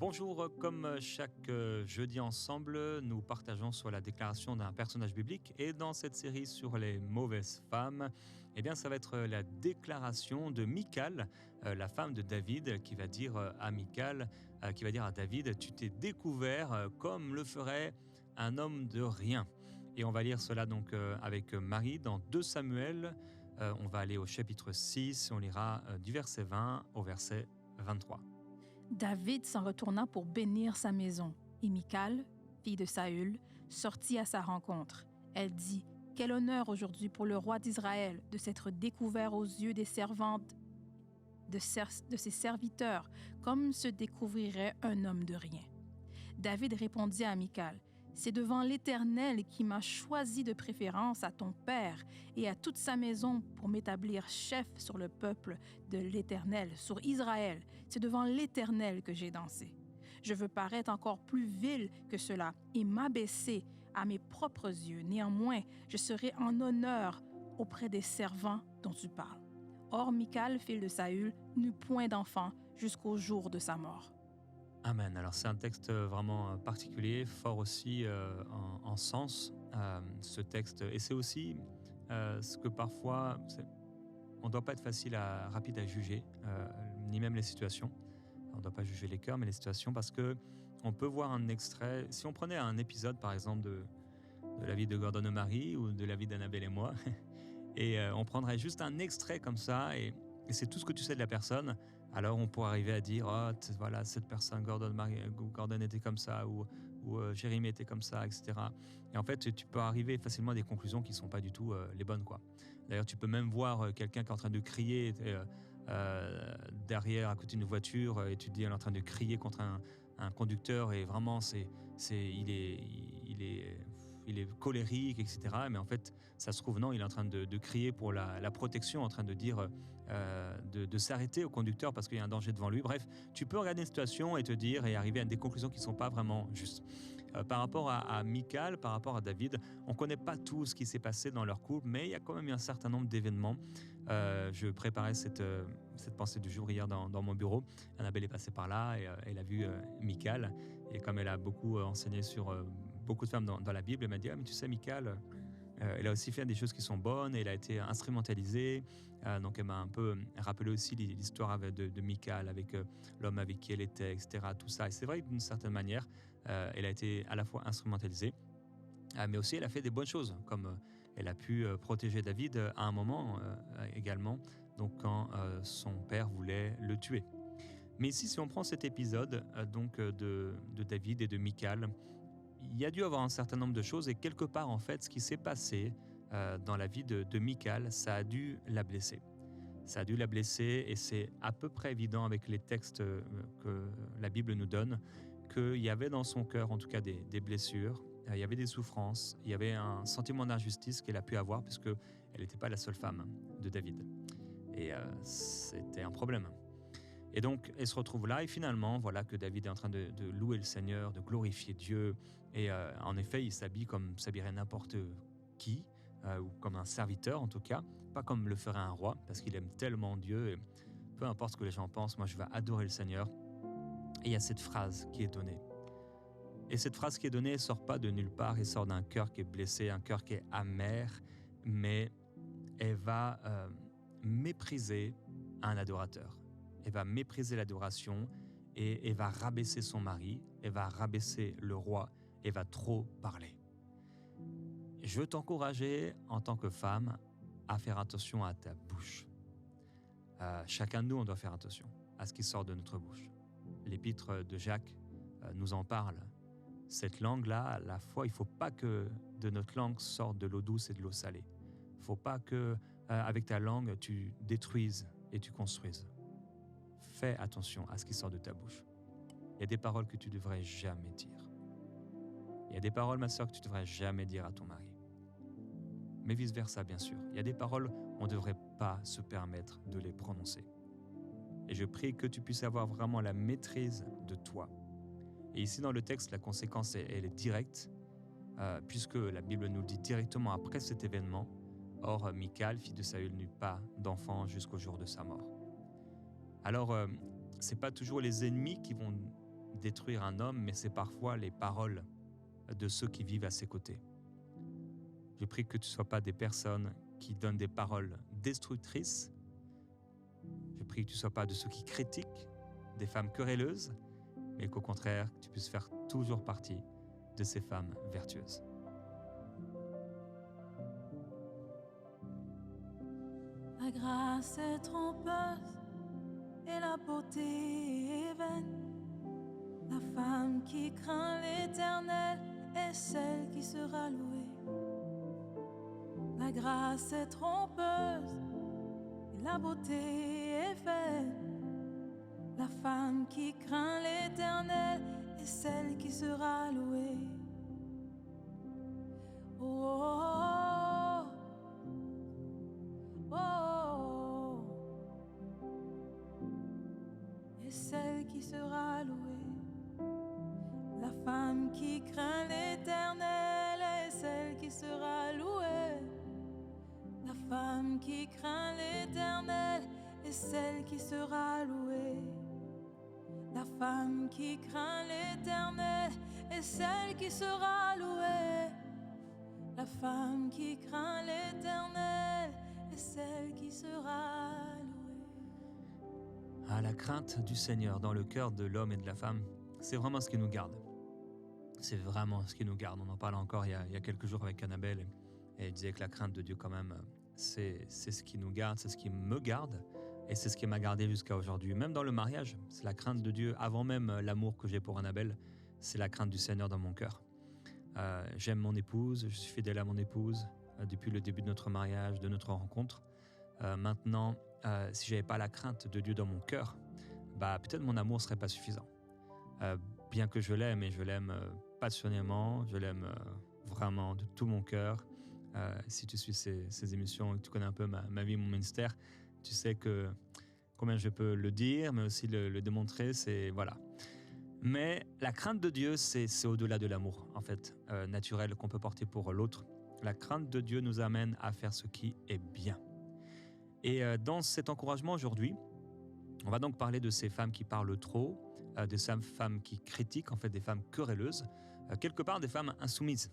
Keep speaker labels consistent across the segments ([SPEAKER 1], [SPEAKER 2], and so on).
[SPEAKER 1] Bonjour, comme chaque jeudi ensemble, nous partageons sur la déclaration d'un personnage biblique et dans cette série sur les mauvaises femmes, eh bien ça va être la déclaration de Michal, la femme de David, qui va dire à Michal, qui va dire à David, tu t'es découvert comme le ferait un homme de rien. Et on va lire cela donc avec Marie dans 2 Samuel. On va aller au chapitre 6, on lira du verset 20 au verset 23.
[SPEAKER 2] David s'en retourna pour bénir sa maison, et Michal, fille de Saül, sortit à sa rencontre. Elle dit, « Quel honneur aujourd'hui pour le roi d'Israël de s'être découvert aux yeux des servantes de ses serviteurs, comme se découvrirait un homme de rien. » David répondit à Michal, « C'est devant l'Éternel qui m'a choisi de préférence à ton père et à toute sa maison pour m'établir chef sur le peuple de l'Éternel, sur Israël. C'est devant l'Éternel que j'ai dansé. Je veux paraître encore plus vil que cela et m'abaisser à mes propres yeux. Néanmoins, je serai en honneur auprès des servants dont tu parles. » Or, Michal, fille de Saül, n'eut point d'enfant jusqu'au jour de sa mort.
[SPEAKER 1] Amen. Alors c'est un texte vraiment particulier, fort aussi en sens, ce texte. Et c'est aussi ce que parfois, on ne doit pas être rapide à juger, ni même les situations. On ne doit pas juger les cœurs, mais les situations, parce que on peut voir un extrait. Si on prenait un épisode, par exemple, de la vie de Gordon et Marie ou de la vie d'Annabelle et moi, et on prendrait juste un extrait comme ça, et c'est tout ce que tu sais de la personne, alors on pourrait arriver à dire oh, voilà, cette personne, Gordon était comme ça, ou Jérémie était comme ça, etc. Et en fait, tu peux arriver facilement à des conclusions qui ne sont pas du tout les bonnes, quoi. D'ailleurs, tu peux même voir quelqu'un qui est en train de crier derrière, à côté d'une voiture, et tu te dis elle est en train de crier contre un conducteur, et vraiment, il est colérique, etc. Mais en fait, ça se trouve, non, il est en train de crier pour la protection, en train de dire de s'arrêter au conducteur parce qu'il y a un danger devant lui. Bref, tu peux regarder une situation et te dire et arriver à des conclusions qui ne sont pas vraiment justes. Par rapport à Michal, par rapport à David, on ne connaît pas tout ce qui s'est passé dans leur couple, mais il y a quand même eu un certain nombre d'événements. Je préparais cette pensée du jour hier dans mon bureau. Annabelle est passée par là et elle a vu Michal. Et comme elle a beaucoup enseigné sur beaucoup de femmes dans la Bible, elle m'a dit « Ah, mais tu sais, Michal, elle a aussi fait des choses qui sont bonnes, et elle a été instrumentalisée. » Donc elle m'a un peu rappelé aussi l'histoire de Michal, avec l'homme avec qui elle était, etc. Tout ça. Et c'est vrai que d'une certaine manière, elle a été à la fois instrumentalisée, mais aussi elle a fait des bonnes choses, comme elle a pu protéger David à un moment également, donc quand son père voulait le tuer. Mais ici, si on prend cet épisode de David et de Michal, il y a dû avoir un certain nombre de choses, et quelque part, en fait, ce qui s'est passé dans la vie de Michal, ça a dû la blesser. Ça a dû la blesser, et c'est à peu près évident avec les textes que la Bible nous donne, qu'il y avait dans son cœur, en tout cas, des blessures, il y avait des souffrances, il y avait un sentiment d'injustice qu'elle a pu avoir, puisqu'elle n'était pas la seule femme de David. Et c'était un problème. Et donc, elle se retrouve là, et finalement, voilà que David est en train de louer le Seigneur, de glorifier Dieu. Et en effet, il s'habille comme s'habillerait n'importe qui, ou comme un serviteur en tout cas, pas comme le ferait un roi, parce qu'il aime tellement Dieu. Et peu importe ce que les gens pensent, moi je vais adorer le Seigneur. Et il y a cette phrase qui est donnée. Et cette phrase qui est donnée, elle ne sort pas de nulle part, elle sort d'un cœur qui est blessé, un cœur qui est amer, mais elle va mépriser un adorateur. Elle va mépriser l'adoration, et elle va rabaisser son mari, elle va rabaisser le roi, elle va trop parler. Je veux t'encourager en tant que femme à faire attention à ta bouche. Chacun de nous, on doit faire attention à ce qui sort de notre bouche. L'épître de Jacques nous en parle. Cette langue-là, à la fois, il ne faut pas que de notre langue sorte de l'eau douce et de l'eau salée. Il ne faut pas que, avec ta langue, tu détruises et tu construises. Fais attention à ce qui sort de ta bouche. Il y a des paroles que tu ne devrais jamais dire. Il y a des paroles, ma sœur, que tu ne devrais jamais dire à ton mari. Mais vice-versa, bien sûr. Il y a des paroles, on ne devrait pas se permettre de les prononcer. Et je prie que tu puisses avoir vraiment la maîtrise de toi. Et ici, dans le texte, la conséquence, elle est directe, puisque la Bible nous le dit directement après cet événement. Or, Michal, fille de Saül, n'eut pas d'enfant jusqu'au jour de sa mort. Alors, ce n'est pas toujours les ennemis qui vont détruire un homme, mais c'est parfois les paroles de ceux qui vivent à ses côtés. Je prie que tu ne sois pas des personnes qui donnent des paroles destructrices. Je prie que tu ne sois pas de ceux qui critiquent, des femmes querelleuses, mais qu'au contraire, que tu puisses faire toujours partie de ces femmes vertueuses.
[SPEAKER 3] La grâce est trompeuse et la beauté est vaine. La femme qui craint l'Éternel est celle qui sera louée. La grâce est trompeuse et la beauté est vaine. La femme qui craint l'Éternel est celle qui sera louée. Oh, oh, oh, oh, oh. Et celle qui sera louée. La femme qui craint l'Éternel est celle qui sera louée. La femme qui craint l'Éternel est celle qui sera louée. La femme qui craint l'Éternel est celle qui sera louée. La femme qui craint l'Éternel est celle qui sera louée.
[SPEAKER 1] Ah, la crainte du Seigneur dans le cœur de l'homme et de la femme, c'est vraiment ce qui nous garde. C'est vraiment ce qui nous garde. On en parlait encore il y a quelques jours avec Annabelle et elle disait que la crainte de Dieu quand même, c'est ce qui nous garde, c'est ce qui me garde et c'est ce qui m'a gardé jusqu'à aujourd'hui. Même dans le mariage, c'est la crainte de Dieu. Avant même l'amour que j'ai pour Annabelle, c'est la crainte du Seigneur dans mon cœur. J'aime mon épouse, je suis fidèle à mon épouse depuis le début de notre mariage, de notre rencontre. Maintenant, si je n'avais pas la crainte de Dieu dans mon cœur, peut-être mon amour ne serait pas suffisant. Bien que je l'aime, et je l'aime passionnément, je l'aime vraiment de tout mon cœur. Si tu suis ces émissions et que tu connais un peu ma vie, mon ministère, tu sais combien je peux le dire, mais aussi le démontrer, c'est voilà. Mais la crainte de Dieu, c'est au-delà de l'amour, en fait, naturel qu'on peut porter pour l'autre. La crainte de Dieu nous amène à faire ce qui est bien. Et dans cet encouragement aujourd'hui, on va donc parler de ces femmes qui parlent trop, de ces femmes qui critiquent, en fait des femmes querelleuses, quelque part des femmes insoumises,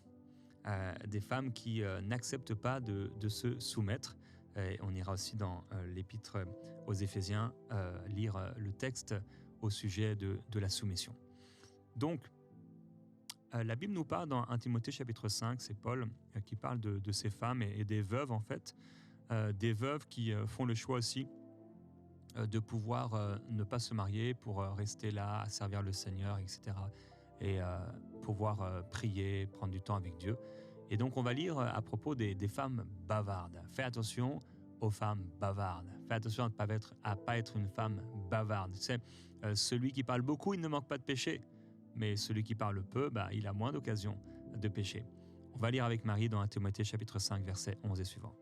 [SPEAKER 1] des femmes qui n'acceptent pas de se soumettre. Et on ira aussi dans l'épître aux Éphésiens lire le texte au sujet de la soumission. Donc, la Bible nous parle dans 1 Timothée chapitre 5, c'est Paul qui parle de ces femmes et des veuves en fait, des veuves qui font le choix aussi de pouvoir ne pas se marier pour rester là, à servir le Seigneur, etc. Et pouvoir prier, prendre du temps avec Dieu. Et donc on va lire à propos des femmes bavardes. Fais attention aux femmes bavardes. Fais attention à ne pas être une femme bavarde. Tu sais, celui qui parle beaucoup, il ne manque pas de péché. Mais celui qui parle peu, il a moins d'occasions de pécher. On va lire avec Marie dans 1 Timothée chapitre 5, versets 11 et suivants.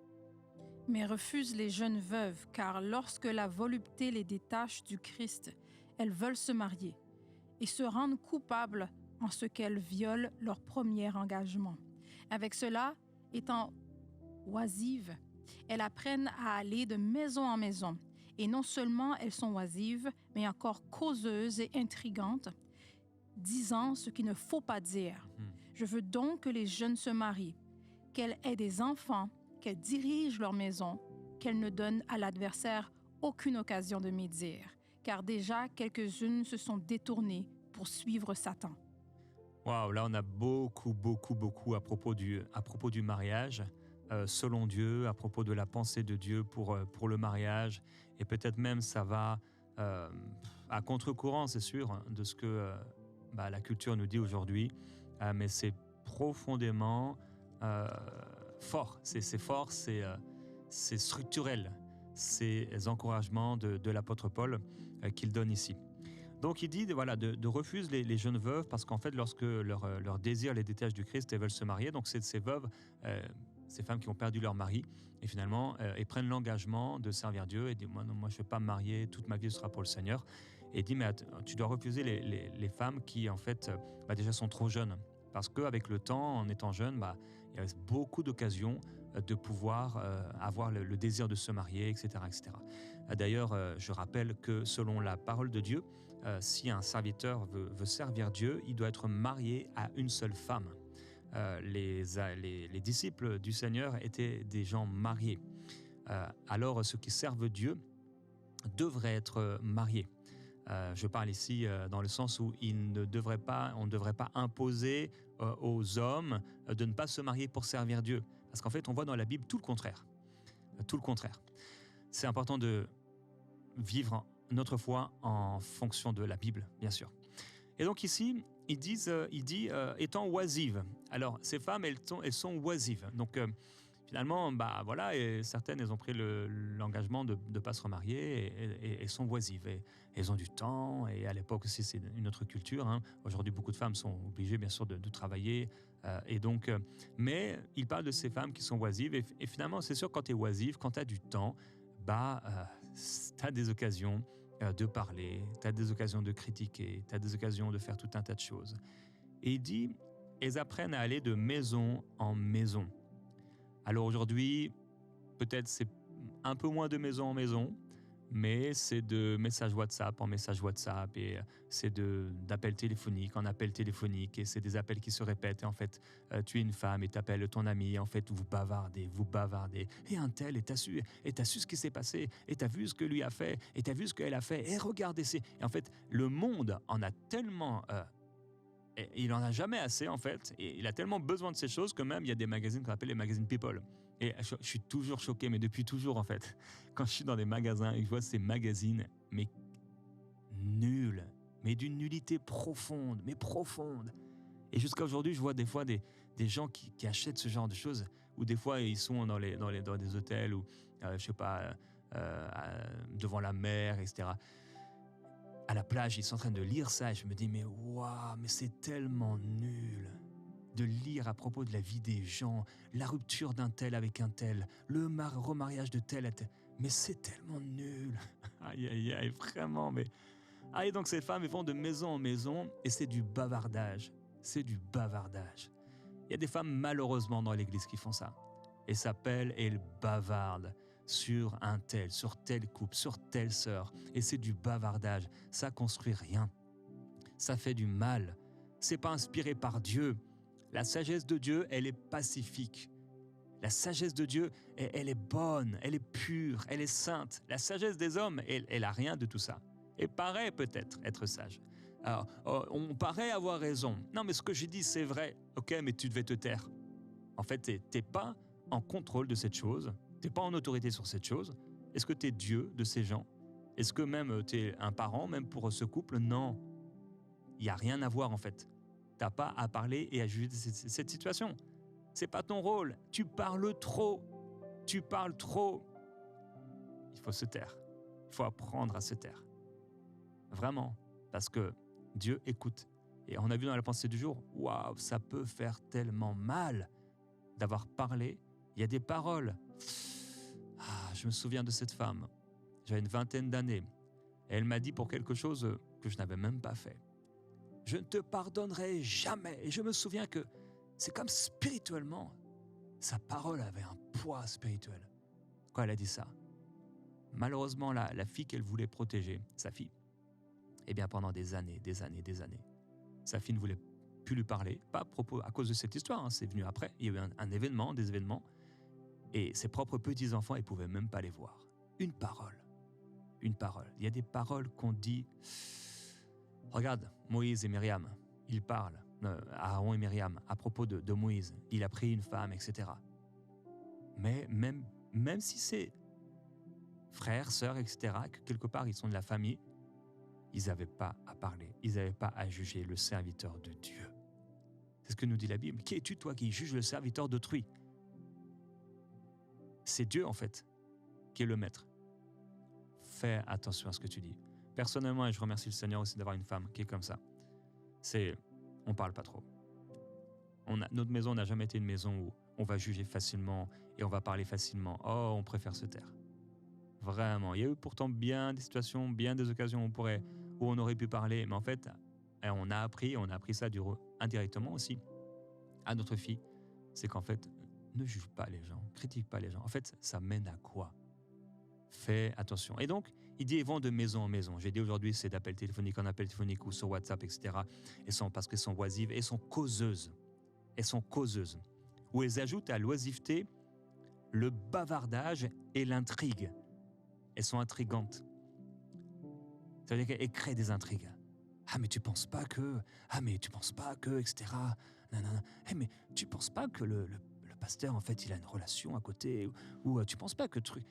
[SPEAKER 2] Mais refuse les jeunes veuves, car lorsque la volupté les détache du Christ, elles veulent se marier et se rendent coupables en ce qu'elles violent leur premier engagement. Avec cela, étant oisives, elles apprennent à aller de maison en maison. Et non seulement elles sont oisives, mais encore causeuses et intrigantes, disant ce qu'il ne faut pas dire. Je veux donc que les jeunes se marient, qu'elles aient des enfants, qu'elles dirigent leur maison, qu'elles ne donnent à l'adversaire aucune occasion de médire, car déjà quelques-unes se sont détournées pour suivre Satan.
[SPEAKER 1] Waouh, là on a beaucoup à propos du mariage, selon Dieu, à propos de la pensée de Dieu pour le mariage, et peut-être même ça va à contre-courant, c'est sûr, de ce que la culture nous dit aujourd'hui, mais c'est profondément fort, c'est fort, c'est structurel, ces encouragements de l'apôtre Paul qu'il donne ici. Donc il dit de refuser les jeunes veuves parce qu'en fait lorsque leur désir les détache du Christ, elles veulent se marier. Donc c'est ces veuves, ces femmes qui ont perdu leur mari et finalement elles prennent l'engagement de servir Dieu et disent moi je ne vais pas me marier, toute ma vie sera pour le Seigneur. Et il dit mais tu dois refuser les femmes qui en fait déjà sont trop jeunes parce qu'avec le temps, en étant jeune, il y a beaucoup d'occasions de pouvoir avoir le désir de se marier, etc. etc. D'ailleurs, je rappelle que selon la parole de Dieu, si un serviteur veut servir Dieu, il doit être marié à une seule femme. Les disciples du Seigneur étaient des gens mariés. Alors ceux qui servent Dieu devraient être mariés. Je parle ici dans le sens où on ne devrait pas imposer aux hommes de ne pas se marier pour servir Dieu. Parce qu'en fait, on voit dans la Bible tout le contraire. Tout le contraire. C'est important de vivre notre foi en fonction de la Bible, bien sûr. Et donc ici, il dit étant oisives. Alors, ces femmes, elles sont oisives. Donc, finalement, voilà, et certaines, elles ont pris l'engagement de ne pas se remarier et elles sont oisives. Et elles ont du temps, et à l'époque aussi, c'est une autre culture. Hein. Aujourd'hui, beaucoup de femmes sont obligées, bien sûr, de travailler. Mais il parle de ces femmes qui sont oisives. Et finalement, c'est sûr, quand tu es oisive, quand tu as du temps, tu as des occasions de parler, tu as des occasions de critiquer, tu as des occasions de faire tout un tas de choses. Et il dit, elles apprennent à aller de maison en maison. Alors aujourd'hui, peut-être c'est un peu moins de maison en maison, mais c'est de messages WhatsApp en messages WhatsApp, et c'est d'appels téléphoniques en appels téléphoniques, et c'est des appels qui se répètent. Et en fait, tu es une femme et tu appelles ton ami, et en fait, vous bavardez. Et un tel, et t'as su ce qui s'est passé, et t'as vu ce que lui a fait, et t'as vu ce qu'elle a fait, et regardez. Et en fait, le monde en a tellement... il en a jamais assez, en fait, et il a tellement besoin de ces choses que même il y a des magazines qu'on appelle les magazines People. Et je suis toujours choqué, mais depuis toujours, en fait, quand je suis dans des magasins et que je vois ces magazines, mais nuls, mais d'une nullité profonde, mais profonde. Et jusqu'à aujourd'hui, je vois des fois des gens qui achètent ce genre de choses, ou des fois ils sont dans des hôtels, ou devant la mer, etc. À la plage, ils sont en train de lire ça, et je me dis, mais waouh, mais c'est tellement nul de lire à propos de la vie des gens, la rupture d'un tel avec un tel, le remariage de tel à tel. Mais c'est tellement nul. Aïe, aïe, aïe, vraiment. Mais... et donc ces femmes, elles vont de maison en maison, et c'est du bavardage. C'est du bavardage. Il y a des femmes, malheureusement, dans l'église qui font ça. Elles s'appellent et elles bavardent sur un tel, sur tel couple, sur telle sœur. Et c'est du bavardage. Ça construit rien. Ça fait du mal. C'est pas inspiré par Dieu. La sagesse de Dieu, elle est pacifique. La sagesse de Dieu, elle est bonne, elle est pure, elle est sainte. La sagesse des hommes, elle a rien de tout ça. Elle paraît peut-être être sage. Alors, on paraît avoir raison. Non, mais ce que j'ai dit, c'est vrai. Ok, mais tu devais te taire. En fait, t'es pas en contrôle de cette chose. T'es pas en autorité sur cette chose. Est-ce que t'es Dieu de ces gens? Est-ce que même t'es un parent, même pour ce couple? Non. Il n'y a rien à voir, en fait. T'as pas à parler et à juger de cette situation. C'est pas ton rôle. Tu parles trop. Tu parles trop. Il faut se taire. Il faut apprendre à se taire. Vraiment. Parce que Dieu écoute. Et on a vu dans la pensée du jour, waouh, ça peut faire tellement mal d'avoir parlé. Il y a des paroles. Je me souviens de cette femme. J'avais une 20aine d'années. Et elle m'a dit pour quelque chose que je n'avais même pas fait. Je ne te pardonnerai jamais. Et je me souviens que c'est comme spirituellement, sa parole avait un poids spirituel quand elle a dit ça. Malheureusement, la fille qu'elle voulait protéger, sa fille, pendant des années, sa fille ne voulait plus lui parler, pas à cause de cette histoire, c'est venu après. Il y a eu des événements, et ses propres petits-enfants, ils ne pouvaient même pas les voir. Une parole. Il y a des paroles qu'on dit... Regarde, Moïse et Myriam, ils parlent, Aaron et Myriam, à propos de Moïse. Il a pris une femme, etc. Mais même si c'est frères, sœurs, etc., que quelque part ils sont de la famille, ils n'avaient pas à parler, ils n'avaient pas à juger le serviteur de Dieu. C'est ce que nous dit la Bible. Qui es-tu, toi, qui juges le serviteur d'autrui? C'est Dieu, en fait, qui est le maître. Fais attention à ce que tu dis. Personnellement, et je remercie le Seigneur aussi d'avoir une femme qui est comme ça. On parle pas trop. Notre maison n'a jamais été une maison où on va juger facilement et on va parler facilement. Oh, on préfère se taire. Vraiment. Il y a eu pourtant bien des situations, bien des occasions où on aurait pu parler, mais en fait, on a appris ça indirectement aussi à notre fille. C'est qu'en fait, ne juge pas les gens, critique pas les gens. En fait, ça mène à quoi? Fais attention. Et donc, il dit, ils vont de maison en maison. J'ai dit aujourd'hui, c'est d'appel téléphonique en appel téléphonique ou sur WhatsApp, etc. Parce qu'elles sont oisives et sont causeuses. Elles sont causeuses. Où elles ajoutent à l'oisiveté le bavardage et l'intrigue. Elles sont intrigantes. Ça veut dire qu'elles créent des intrigues. Ah, mais tu penses pas que... Ah, mais tu penses pas que... Etc. Nanana. Hey, mais tu penses pas que le pasteur, en fait, il a une relation à côté? Ou tu penses pas que truc...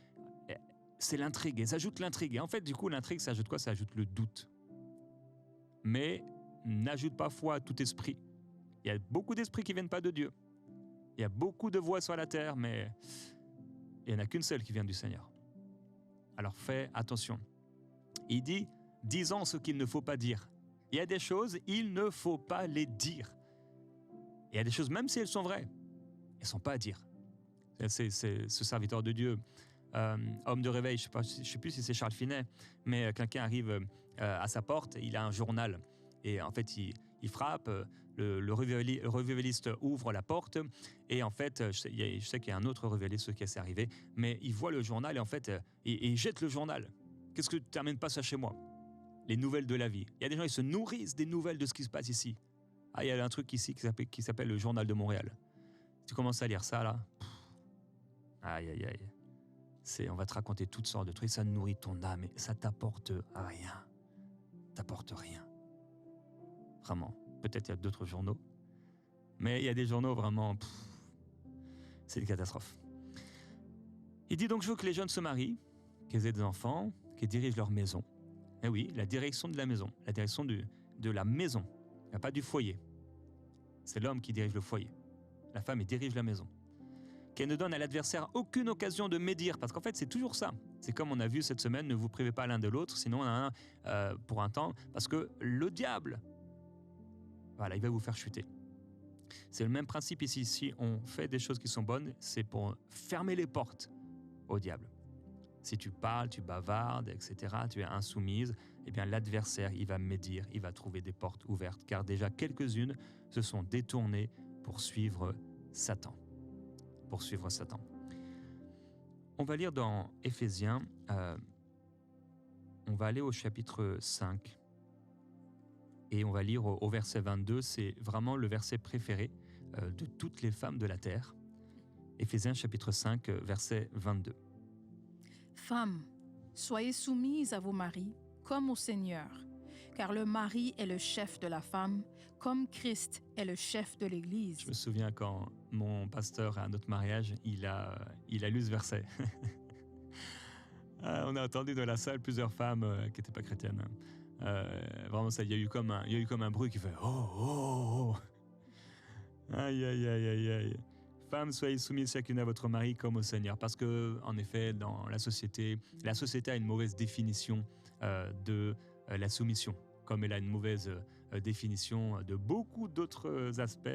[SPEAKER 1] C'est l'intrigue. Et ça ajoute l'intrigue. Et en fait, du coup, l'intrigue, ça ajoute quoi? Ça ajoute le doute. Mais n'ajoute pas foi à tout esprit. Il y a beaucoup d'esprits qui ne viennent pas de Dieu. Il y a beaucoup de voix sur la terre, mais il n'y en a qu'une seule qui vient du Seigneur. Alors fais attention. Il dit, disons ce qu'il ne faut pas dire. Il y a des choses, il ne faut pas les dire. Il y a des choses, même si elles sont vraies, elles ne sont pas à dire. C'est ce serviteur de Dieu, homme de réveil, je ne sais plus si c'est Charles Finet, mais quelqu'un arrive à sa porte, il a un journal. Et en fait, il frappe, le revivaliste ouvre la porte, et en fait, je sais qu'il y a un autre revivaliste qui est arrivé, mais il voit le journal, et en fait, il jette le journal. Qu'est-ce que tu n'amènes pas ça chez moi? Les nouvelles de la vie. Il y a des gens qui se nourrissent des nouvelles de ce qui se passe ici. Ah, il y a un truc ici qui s'appelle le Journal de Montréal. Tu commences à lire ça, là. Aïe, aïe, aïe. On va te raconter toutes sortes de trucs. Ça nourrit ton âme, et ça t'apporte rien. T'apporte rien. Vraiment. Peut-être il y a d'autres journaux. Mais il y a des journaux vraiment... c'est une catastrophe. Il dit donc, je veux que les jeunes se marient, qu'ils aient des enfants, qu'ils dirigent leur maison. Eh oui, la direction de la maison. La direction de la maison. Il n'y a pas du foyer. C'est l'homme qui dirige le foyer. La femme, elle dirige la maison. Qu'elle ne donne à l'adversaire aucune occasion de médire. Parce qu'en fait, c'est toujours ça. C'est comme on a vu cette semaine, ne vous privez pas l'un de l'autre, sinon on a un pour un temps. Parce que le diable, voilà, il va vous faire chuter. C'est le même principe ici. Si on fait des choses qui sont bonnes, c'est pour fermer les portes au diable. Si tu parles, tu bavardes, etc., tu es insoumise, eh bien l'adversaire, il va médire, il va trouver des portes ouvertes, car déjà quelques-unes se sont détournées pour suivre Satan. Pour suivre Satan. On va lire dans Éphésiens, on va aller au chapitre 5, et on va lire au verset 22, c'est vraiment le verset préféré de toutes les femmes de la terre. Éphésiens chapitre 5, verset 22.
[SPEAKER 2] Femmes, soyez soumises à vos maris comme au Seigneur, car le mari est le chef de la femme, comme Christ est le chef de l'Église.
[SPEAKER 1] Je me souviens quand mon pasteur à notre mariage, il a lu ce verset. On a entendu dans la salle plusieurs femmes qui n'étaient pas chrétiennes. Vraiment, il y a eu comme un bruit qui fait « Oh, oh, oh !» Aïe, aïe, aïe, aïe, aïe. Femmes, soyez soumises chacune à votre mari comme au Seigneur. Parce que, en effet, dans la société a une mauvaise définition de la soumission, comme elle a une mauvaise définition de beaucoup d'autres aspects,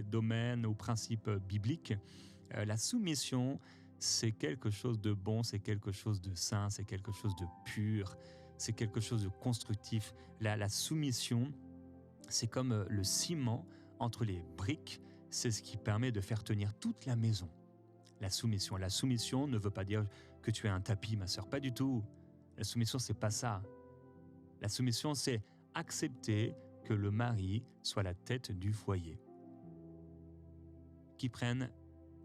[SPEAKER 1] domaines ou principes bibliques. La soumission, c'est quelque chose de bon, c'est quelque chose de sain, c'est quelque chose de pur, c'est quelque chose de constructif. La soumission, c'est comme le ciment entre les briques. C'est ce qui permet de faire tenir toute la maison. La soumission. La soumission ne veut pas dire que tu es un tapis, ma sœur. Pas du tout. La soumission, c'est pas ça. La soumission, c'est accepter que le mari soit la tête du foyer. Qui prenne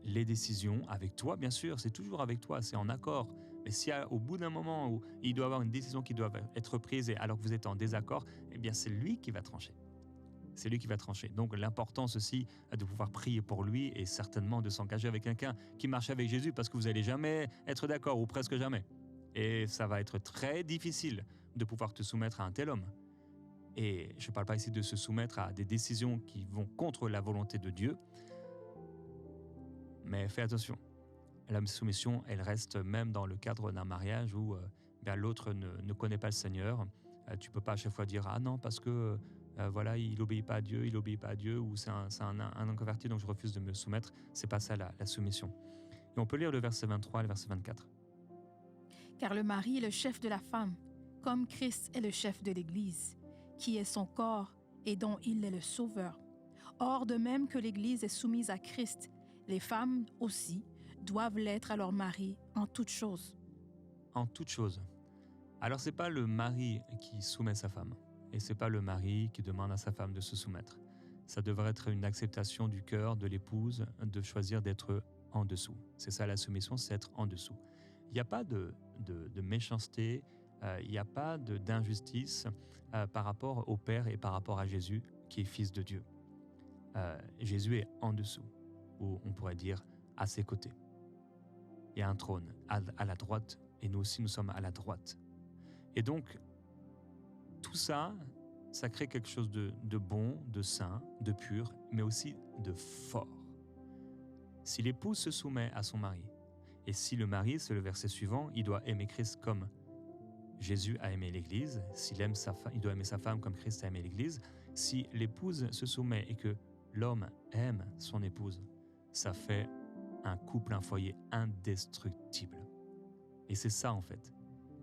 [SPEAKER 1] les décisions avec toi, bien sûr. C'est toujours avec toi, c'est en accord. Mais si au bout d'un moment où il doit y avoir une décision qui doit être prise et alors que vous êtes en désaccord, eh bien, c'est lui qui va trancher. C'est lui qui va trancher. Donc l'importance aussi de pouvoir prier pour lui et certainement de s'engager avec quelqu'un qui marche avec Jésus parce que vous n'allez jamais être d'accord ou presque jamais. Et ça va être très difficile de pouvoir te soumettre à un tel homme. Et je ne parle pas ici de se soumettre à des décisions qui vont contre la volonté de Dieu. Mais fais attention. La soumission, elle reste même dans le cadre d'un mariage où l'autre ne connaît pas le Seigneur. Tu ne peux pas à chaque fois dire « Ah non, parce que... voilà, il n'obéit pas à Dieu, ou c'est un inconverti, donc je refuse de me soumettre. C'est pas ça la soumission. Et on peut lire le verset 23 et le verset 24.
[SPEAKER 2] Car le mari est le chef de la femme, comme Christ est le chef de l'Église, qui est son corps et dont il est le sauveur. Or, de même que l'Église est soumise à Christ, Les femmes aussi doivent l'être à leur mari en toutes choses.
[SPEAKER 1] En toute chose. Alors c'est pas le mari qui soumet sa femme, et c'est pas le mari qui demande à sa femme de se soumettre. Ça devrait être une acceptation du cœur de l'épouse de choisir d'être en dessous. C'est ça la soumission, c'est être en dessous. Il n'y a pas de méchanceté, il n'y a pas d'injustice par rapport au Père et par rapport à Jésus qui est Fils de Dieu. Jésus est en dessous, ou on pourrait dire à ses côtés. Il y a un trône à la droite, et nous aussi nous sommes à la droite. Et donc, tout ça, ça crée quelque chose de bon, de sain, de pur, mais aussi de fort. Si l'épouse se soumet à son mari, et si le mari, c'est le verset suivant, il doit aimer Christ comme Jésus a aimé l'Église, s'il aime sa femme, il doit aimer sa femme comme Christ a aimé l'Église. Si l'épouse se soumet et que l'homme aime son épouse, ça fait un couple, un foyer indestructible. Et c'est ça en fait.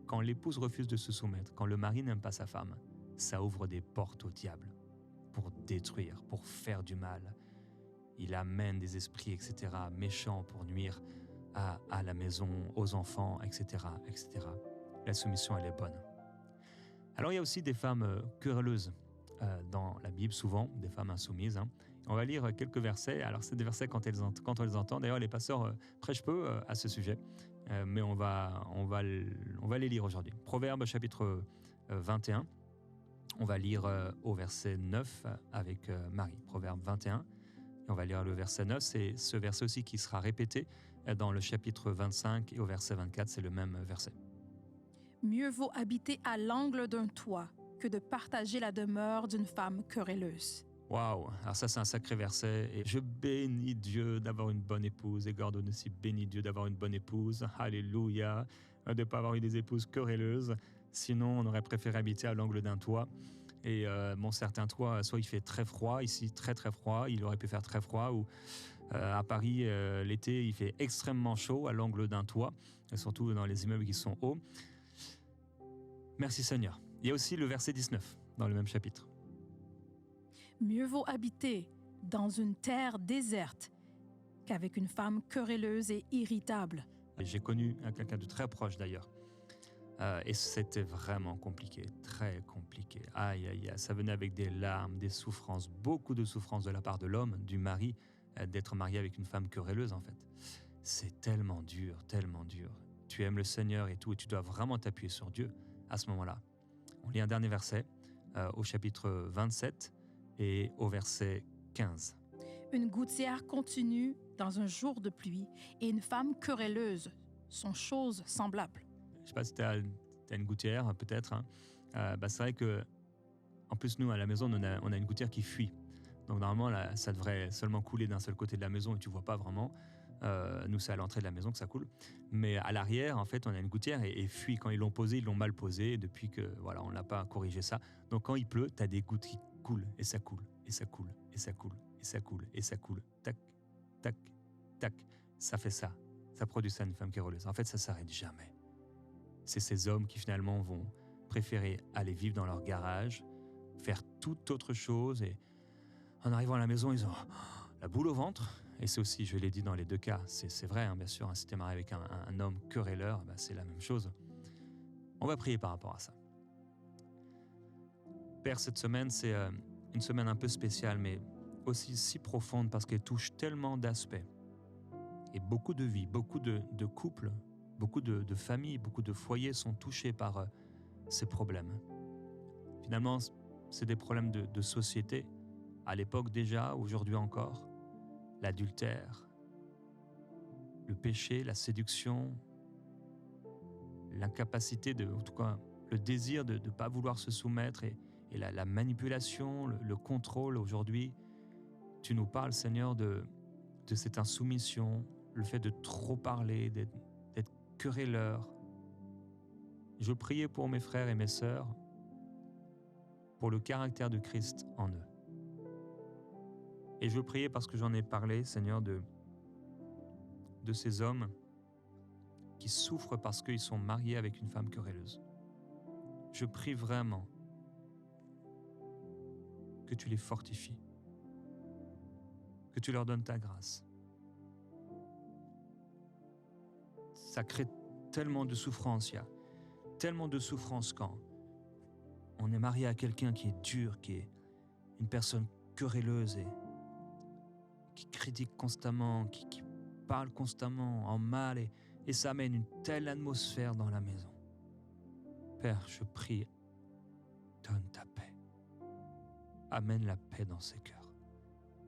[SPEAKER 1] Quand l'épouse refuse de se soumettre, quand le mari n'aime pas sa femme, ça ouvre des portes au diable pour détruire, pour faire du mal. Il amène des esprits, etc., méchants pour nuire à la maison, aux enfants, etc., etc. La soumission, elle est bonne. Alors, il y a aussi des femmes querelleuses dans la Bible, souvent, des femmes insoumises. On va lire quelques versets. Alors, c'est des versets quand on les entend. D'ailleurs, les pasteurs prêchent peu à ce sujet, mais on va les lire aujourd'hui. Proverbe chapitre 21. On va lire au verset 9 avec Marie. Proverbe 21. Et on va lire le verset 9. C'est ce verset aussi qui sera répété dans le chapitre 25 et au verset 24. C'est le même verset.
[SPEAKER 2] Mieux vaut habiter à l'angle d'un toit que de partager la demeure d'une femme querelleuse.
[SPEAKER 1] Waouh! Alors ça, c'est un sacré verset. Et je bénis Dieu d'avoir une bonne épouse. Et Gordon aussi bénit Dieu d'avoir une bonne épouse. Alléluia! De ne pas avoir eu des épouses querelleuses. Sinon, on aurait préféré habiter à l'angle d'un toit. Et certains toits, soit il fait très froid, ici très très froid. Il aurait pu faire très froid. Ou à Paris, l'été, il fait extrêmement chaud à l'angle d'un toit. Et surtout dans les immeubles qui sont hauts. Merci Seigneur. Il y a aussi le verset 19 dans le même chapitre.
[SPEAKER 2] Mieux vaut habiter dans une terre déserte qu'avec une femme querelleuse et irritable.
[SPEAKER 1] Et j'ai connu quelqu'un de très proche d'ailleurs. Et c'était vraiment compliqué, très compliqué. Aïe, aïe, aïe, ça venait avec des larmes, des souffrances, beaucoup de souffrances de la part de l'homme, du mari, d'être marié avec une femme querelleuse en fait. C'est tellement dur, tellement dur. Tu aimes le Seigneur et tout, et tu dois vraiment t'appuyer sur Dieu à ce moment-là. On lit un dernier verset au chapitre 27 et au verset 15.
[SPEAKER 2] Une gouttière continue dans un jour de pluie et une femme querelleuse sont choses semblables.
[SPEAKER 1] Je ne sais pas si tu as une gouttière, peut-être. C'est vrai que, en plus, nous, à la maison, on a une gouttière qui fuit. Donc, normalement, là, ça devrait seulement couler d'un seul côté de la maison et tu ne vois pas vraiment. Nous, c'est à l'entrée de la maison que ça coule. Mais à l'arrière, en fait, on a une gouttière et fuit. Quand ils l'ont posée, ils l'ont mal posée. Et depuis que, voilà, on n'a pas corrigé ça. Donc, quand il pleut, tu as des gouttes qui coulent et ça coule, et ça coule, et ça coule, et ça coule, et ça coule. Tac, tac, tac. Ça fait ça. Ça produit ça, une femme querelleuse. En fait, ça ne s'arrête jamais. C'est ces hommes qui, finalement, vont préférer aller vivre dans leur garage, faire toute autre chose. Et en arrivant à la maison, ils ont la boule au ventre. Et c'est aussi, je l'ai dit dans les deux cas, c'est vrai, bien sûr, si tu es marié avec un homme querelleur, c'est la même chose. On va prier par rapport à ça. Père, cette semaine, c'est une semaine un peu spéciale, mais aussi si profonde parce qu'elle touche tellement d'aspects. Et beaucoup de vies, beaucoup de couples, beaucoup de familles, beaucoup de foyers sont touchés par ces problèmes. Finalement, c'est des problèmes de société, à l'époque déjà, aujourd'hui encore. L'adultère, le péché, la séduction, l'incapacité en tout cas, le désir de ne pas vouloir se soumettre et la manipulation, le contrôle aujourd'hui. Tu nous parles, Seigneur, de cette insoumission, le fait de trop parler, d'être querelleur. Je priais pour mes frères et mes sœurs, pour le caractère de Christ en eux. Et je priais parce que j'en ai parlé, Seigneur, de ces hommes qui souffrent parce qu'ils sont mariés avec une femme querelleuse. Je prie vraiment que tu les fortifies, que tu leur donnes ta grâce, ça crée tellement de souffrance. Il y a tellement de souffrance quand on est marié à quelqu'un qui est dur, qui est une personne querelleuse et qui critique constamment, qui parle constamment en mal et ça amène une telle atmosphère dans la maison. Père, je prie, donne ta paix. Amène la paix dans ces cœurs.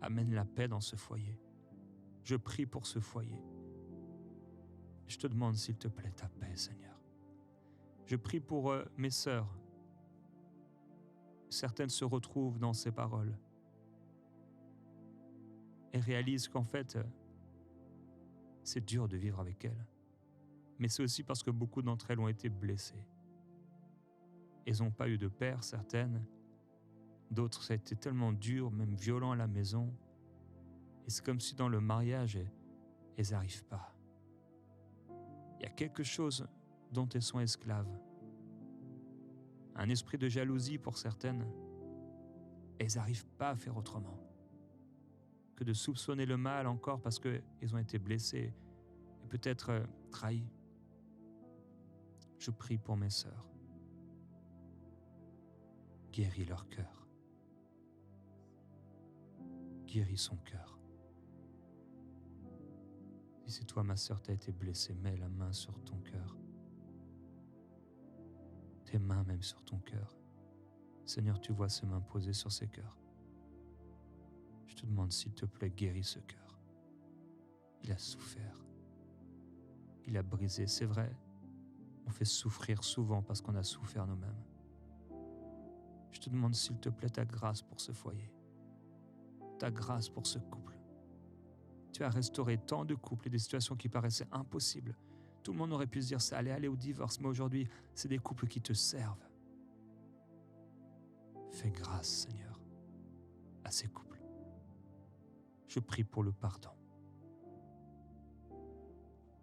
[SPEAKER 1] Amène la paix dans ce foyer. Je prie pour ce foyer. Je te demande, s'il te plaît, ta paix, Seigneur. Je prie pour mes sœurs. Certaines se retrouvent dans ces paroles et réalisent qu'en fait, c'est dur de vivre avec elles. Mais c'est aussi parce que beaucoup d'entre elles ont été blessées. Elles n'ont pas eu de père, certaines. D'autres, ça a été tellement dur, même violent à la maison. Et c'est comme si dans le mariage, elles n'arrivent pas. Il y a quelque chose dont elles sont esclaves. Un esprit de jalousie pour certaines. Elles n'arrivent pas à faire autrement que de soupçonner le mal encore parce qu'elles ont été blessées et peut-être trahies. Je prie pour mes sœurs. Guéris leur cœur. Guéris son cœur. Si c'est toi, ma sœur, t'as été blessée, mets la main sur ton cœur. Tes mains même sur ton cœur. Seigneur, tu vois ces mains posées sur ces cœurs. Je te demande, s'il te plaît, guéris ce cœur. Il a souffert. Il a brisé, c'est vrai. On fait souffrir souvent parce qu'on a souffert nous-mêmes. Je te demande, s'il te plaît, ta grâce pour ce foyer. Ta grâce pour ce couple. Tu as restauré tant de couples et des situations qui paraissaient impossibles. Tout le monde aurait pu se dire, ça allait aller au divorce, mais aujourd'hui, c'est des couples qui te servent. Fais grâce, Seigneur, à ces couples. Je prie pour le pardon.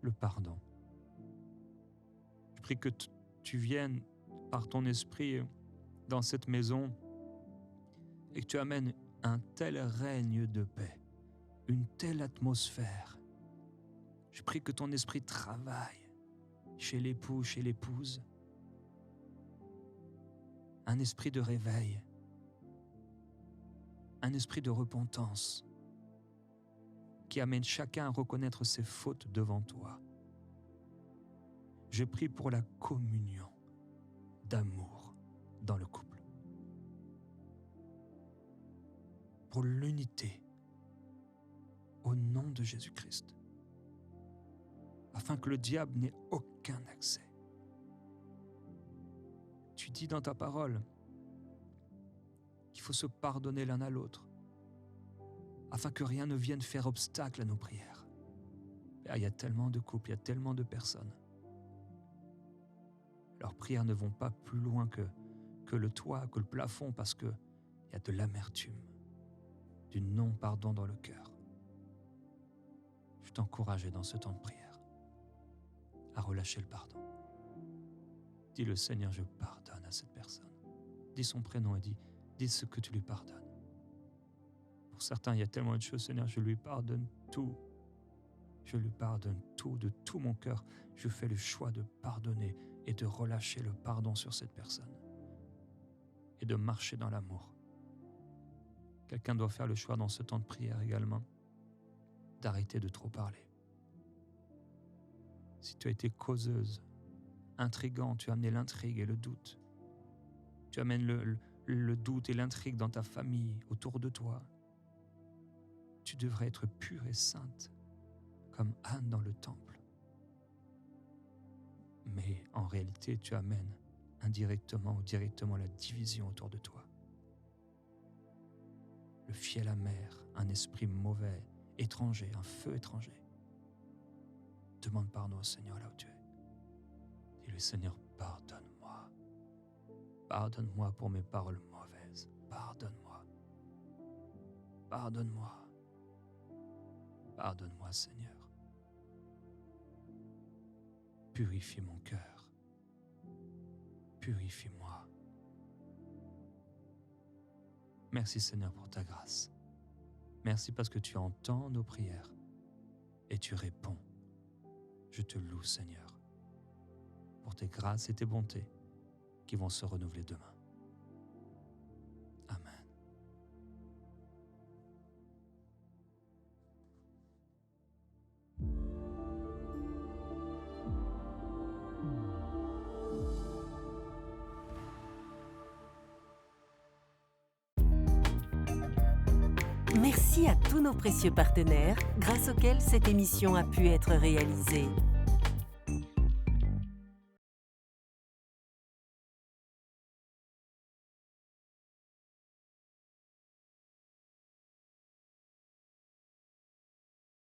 [SPEAKER 1] Le pardon. Je prie que tu viennes par ton esprit dans cette maison et que tu amènes un tel règne de paix, une telle atmosphère. Je prie que ton esprit travaille chez l'époux, chez l'épouse. Un esprit de réveil, un esprit de repentance qui amène chacun à reconnaître ses fautes devant toi. Je prie pour la communion d'amour dans le couple, pour l'unité au nom de Jésus-Christ, afin que le diable n'ait aucun accès. Tu dis dans ta parole qu'il faut se pardonner l'un à l'autre, afin que rien ne vienne faire obstacle à nos prières. Il y a tellement de couples, il y a tellement de personnes. Leurs prières ne vont pas plus loin que le toit, que le plafond, parce qu'il y a de l'amertume, du non-pardon dans le cœur. Je t'encourage dans ce temps de prière à relâcher le pardon. Dis le Seigneur, je pardonne à cette personne. Dis son prénom et dis ce que tu lui pardonnes. Pour certains, il y a tellement de choses, Seigneur, je lui pardonne tout. Je lui pardonne tout, de tout mon cœur. Je fais le choix de pardonner et de relâcher le pardon sur cette personne. Et de marcher dans l'amour. Quelqu'un doit faire le choix dans ce temps de prière également, d'arrêter de trop parler. Si tu as été causeuse, intrigant, tu as amené l'intrigue et le doute. Tu amènes le doute et l'intrigue dans ta famille, autour de toi. Tu devrais être pure et sainte, comme Anne dans le temple. Mais en réalité, tu amènes indirectement ou directement la division autour de toi. Le fiel amer, un esprit mauvais, étranger, un feu étranger. Demande pardon au Seigneur là où tu es. Dis-lui, Seigneur, pardonne-moi. Pardonne-moi pour mes paroles mauvaises. Pardonne-moi. Pardonne-moi. Pardonne-moi, Seigneur. Purifie mon cœur. Purifie-moi. Merci, Seigneur, pour ta grâce. Merci parce que tu entends nos prières et tu réponds. Je te loue, Seigneur, pour tes grâces et tes bontés qui vont se renouveler demain. Amen.
[SPEAKER 4] Merci à tous nos précieux partenaires, grâce auxquels cette émission a pu être réalisée.